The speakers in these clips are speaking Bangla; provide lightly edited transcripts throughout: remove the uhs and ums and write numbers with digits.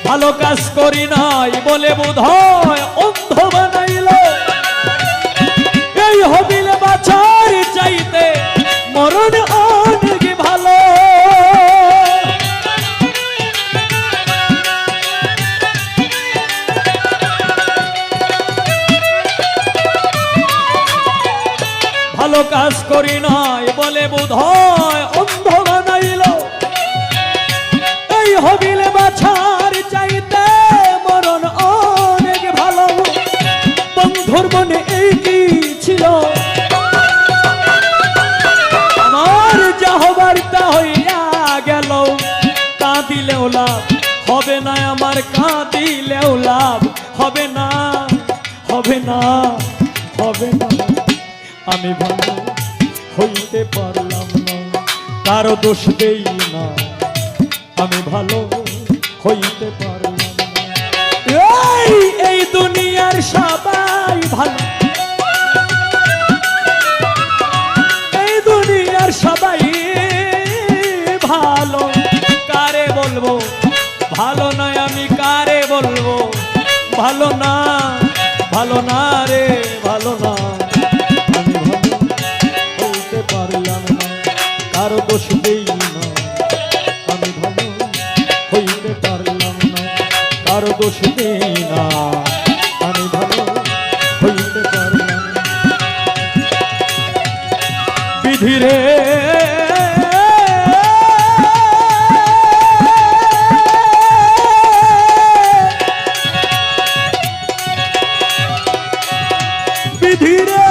ভালো কাজ করি নাই বলে বোধহয় অন্ধ বানাইল। এই হবিলে বাছার চাইতে মরণ অনেক ভালো। ভালো কাজ করি নাই বলে বোধহয় অন্ধ বানাইল। এই হবিলে বাছার চাইতে মরণ অনেক ভালো। বন্ধুর মনে এই কি ছিল, আমার যা হবার তা হইয়া গেল। কাঁদিলেও লাভ হবে না, আমার কাঁদিলেও লাভ হবে না, হবে না, হবে না। আমি ভালো হইতে পারলাম না, কারো দোষ দেই না। আমি ভালো হইতে পারলাম না। এই দুনিয়ার সবাই ভালো, এই দুনিয়ার সবাই ভালো। কারে বলবো ভালো নয়, আমি কারে বলবো ভালো না, ভালো না রে, ভালো না। আমি ভালো হইতে পারলাম না, কারো দোষ দেই না। আমি ভালো হইতে পারলাম না, কারো দোষ দেই না। আমি ভালো হইতে পারলাম না। বিধিরে বিধিরে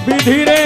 বিধিরে